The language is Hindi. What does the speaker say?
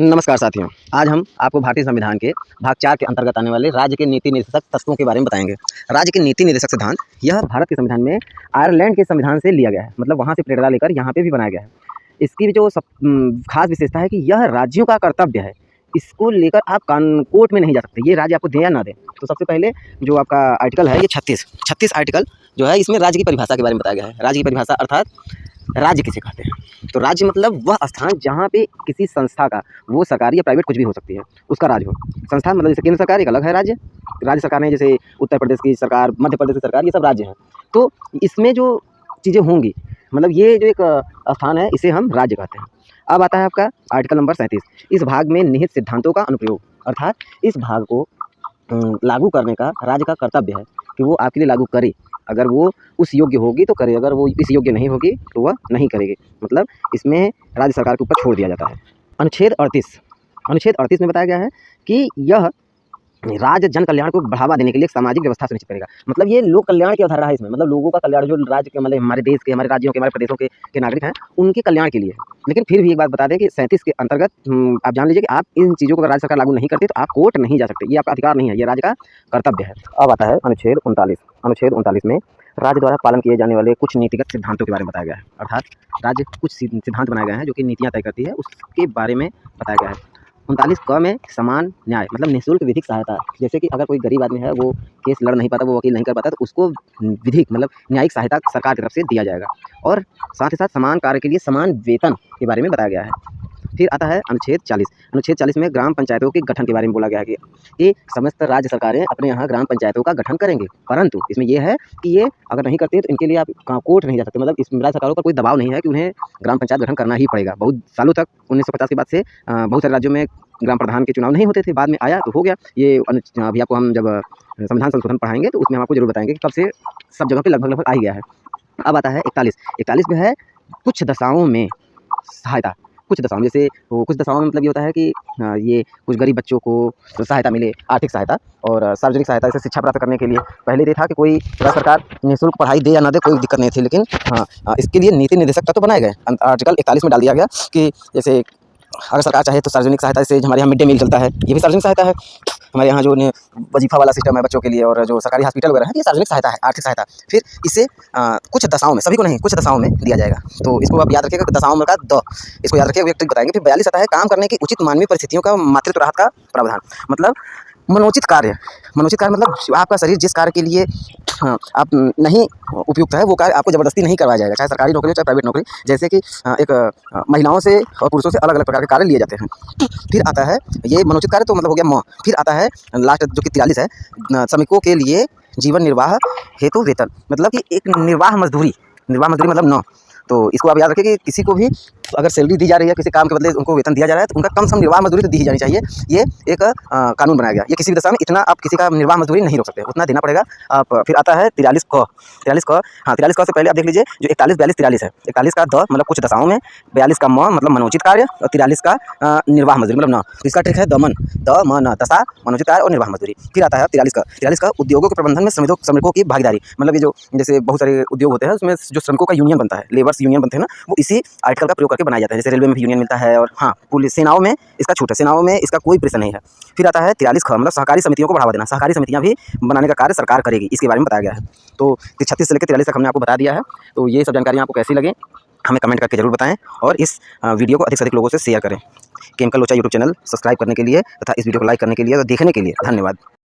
नमस्कार साथियों, आज हम आपको भारतीय संविधान के भाग 4 के अंतर्गत आने वाले राज्य के नीति निर्देशक तत्वों के बारे में बताएंगे। राज्य के नीति निर्देशक सिद्धांत यह भारत के संविधान में आयरलैंड के संविधान से लिया गया है, मतलब वहाँ से प्रेरणा लेकर यहाँ पे भी बनाया गया है। इसकी जो खास विशेषता है कि यह राज्यों का कर्तव्य है, इसको लेकर आप कोर्ट में नहीं जा सकते, ये राज्य आपको दें या ना दें। तो सबसे पहले जो आपका आर्टिकल है ये 36 आर्टिकल जो है, इसमें राज्य की परिभाषा के बारे में बताया गया है। राज्य की परिभाषा अर्थात राज्य किसे कहते हैं। तो राज्य मतलब वह स्थान जहाँ पे किसी संस्था का, वो सरकारी या प्राइवेट कुछ भी हो सकती है, उसका राज्य हो। संस्था मतलब जैसे केंद्र सरकार एक अलग है राज्य, राज्य सरकार है जैसे उत्तर प्रदेश की सरकार, मध्य प्रदेश की सरकार, ये सब राज्य हैं। तो इसमें जो चीज़ें होंगी, मतलब ये जो एक स्थान है, इसे हम राज्य कहते हैं। अब आता है आपका आर्टिकल नंबर 37। इस भाग में निहित सिद्धांतों का अनुप्रयोग, अर्थात इस भाग को लागू करने का राज्य का कर्तव्य है कि वो आपके लिए लागू करे। अगर वो उस योग्य होगी तो करे, अगर वो इस योग्य नहीं होगी तो वह नहीं करेगी। मतलब इसमें राज्य सरकार के ऊपर छोड़ दिया जाता है। अनुच्छेद 38 में बताया गया है कि यह राज्य जन कल्याण को बढ़ावा देने के लिए एक सामाजिक व्यवस्था सुनिश्चित करेगा। मतलब ये लोक कल्याण की अवधारणा है इसमें, मतलब लोगों का कल्याण, जो राज्य के मतलब हमारे देश के, हमारे राज्यों के, हमारे प्रदेशों के नागरिक हैं, उनके कल्याण के लिए है। लेकिन फिर भी एक बात बता दें कि 37 के अंतर्गत आप जान लीजिए कि आप इन चीज़ों को अगर राज्य सरकार लागू नहीं करती तो आप कोर्ट नहीं जा सकते, ये आपका अधिकार नहीं है, ये राज्य का कर्तव्य है। अब आता है अनुच्छेद 39 में राज्य द्वारा पालन किए जाने वाले कुछ नीतिगत सिद्धांतों के बारे में बताया गया है। अर्थात राज्य कुछ सिद्धांत बनाए गए हैं जो कि नीतियाँ तय करती है, उसके बारे में बताया गया है। 39 क में समान न्याय, मतलब निःशुल्क विधिक सहायता। जैसे कि अगर कोई गरीब आदमी है, वो केस लड़ नहीं पाता, वो वकील नहीं कर पाता, तो उसको विधिक मतलब न्यायिक सहायता सरकार की तरफ से दिया जाएगा। और साथ ही साथ समान कार्य के लिए समान वेतन के बारे में बताया गया है। फिर आता है अनुच्छेद 40 में ग्राम पंचायतों के गठन के बारे में बोला गया है कि ये समस्त राज्य सरकारें अपने यहाँ ग्राम पंचायतों का गठन करेंगे, परंतु इसमें यह है कि ये अगर नहीं करते तो इनके लिए आप कोर्ट नहीं जा सकते। मतलब इस राज्य सरकारों पर कोई दबाव नहीं है कि उन्हें ग्राम पंचायत गठन करना ही पड़ेगा। बहुत सालों तक 1950 के बाद से बहुत सारे राज्यों में ग्राम प्रधान के चुनाव नहीं होते थे, बाद में आया तो हो गया। ये अभी आपको हम जब संविधान संशोधन पढ़ाएंगे तो उसमें हम आपको जरूर बताएंगे कि कब से सब जगह पे लगभग आ ही गया है। अब आता है 41 में है कुछ दशाओं में सहायता। कुछ दशाओं जैसे कुछ दशाओं में मतलब ये होता है कि ये कुछ गरीब बच्चों को सहायता मिले, आर्थिक सहायता और सार्वजनिक सहायता, जैसे शिक्षा प्राप्त करने के लिए। पहले ये था कि कोई राज्य सरकार निःशुल्क पढ़ाई दे या ना दे, कोई दिक्कत नहीं थी, लेकिन इसके लिए नीति निर्देशक तत्व बनाए गए। आर्टिकल 41 में डाल दिया गया कि जैसे अगर सरकार चाहे तो सार्वजनिक सहायता से, हमारे यहाँ मिड डे मील चलता है, ये भी सार्वजनिक सहायता है। हमारे यहाँ जो वजीफा वाला सिस्टम है बच्चों के लिए, और जो सरकारी हॉस्पिटल वगैरह है, ये सार्वजनिक सहायता है, आर्थिक सहायता। फिर इसे कुछ दशाओं में, सभी को नहीं, कुछ दशाओं में दिया जाएगा। तो इसको आप याद रखिएगा, दशाओं में का द, इसको याद रखिएगा, व्यक्ति बताएंगे। फिर 42 आता है काम करने की उचित मानवीय परिस्थितियों का मातृत्व राहत का प्रावधान। मतलब मनोचित कार्य मतलब आपका शरीर जिस कार्य के लिए आप नहीं उपयुक्त है, वो कार्य आपको ज़बरदस्ती नहीं करवाया जाएगा, चाहे सरकारी नौकरी हो चाहे प्राइवेट नौकरी। जैसे कि एक महिलाओं से और पुरुषों से अलग अलग प्रकार के कार्य लिए जाते हैं। फिर आता है ये मनोचित कार्य, तो मतलब हो गया म। फिर आता है लास्ट जो कि 43 है, श्रमिकों के लिए जीवन निर्वाह हेतु वेतन। मतलब कि एक निर्वाह मजदूरी मतलब न। तो इसको आप याद रखिए कि किसी को भी अगर सैलरी दी जा रही है, किसी काम के बदले उनको वेतन दिया जा रहा है, तो उनका कम से कम निर्वाह मजदूरी तो दी ही जानी चाहिए। ये एक कानून बनाया गया। ये किसी भी दशा में इतना आप किसी का निर्वाह मजदूरी नहीं रोक सकते, उतना देना पड़ेगा आप। फिर आता है 43 क। हाँ, 43 क से पहले आप देख लीजिए, जो 41, 42, 43 है। 41 का द मतलब कुछ दशाओं में, 42 का म मतलब मनोचित कार्य, और 43 का निर्वाह मजदूरी मतलब न। तो इसका ट्रिक है दमन, द म न, दशा, मनोचित कार्य और निर्वाह मजदूरी। फिर आता है 43 का उद्योगों के प्रबंधन में श्रमिकों की भागीदारी। मतलब ये जो जैसे बहुत सारे उद्योग होते हैं, उसमें जो श्रमिकों का यूनियन बनता है, लेबर्स यूनियन बनते हैं ना, वो इसी आर्टिकल का प्रयोग करके बनाए जाते हैं। जैसे रेलवे में भी यूनियन मिलता है, और हाँ, पुलिस, सेनाओं में इसका छूट है, सेनाओं में इसका कोई प्रश्न नहीं है। फिर आता है 43 ख, मतलब सहकारी समितियों को बढ़ावा देना। सहकारी समितियां भी बनाने का कार्य सरकार करेगी, इसके बारे में बताया गया है। तो 36 से लेकर 43 तक हमने आपको बता दिया है। तो ये सब जानकारियाँ आपको कैसी लगे, हमें कमेंट करके जरूर बताएं, और इस वीडियो को अधिक से अधिक लोगों से शेयर करें। केमिकल लोचा यूट्यूब चैनल सब्सक्राइब करने के लिए तथा इस वीडियो को लाइक करने के लिए, तो देखने के लिए धन्यवाद।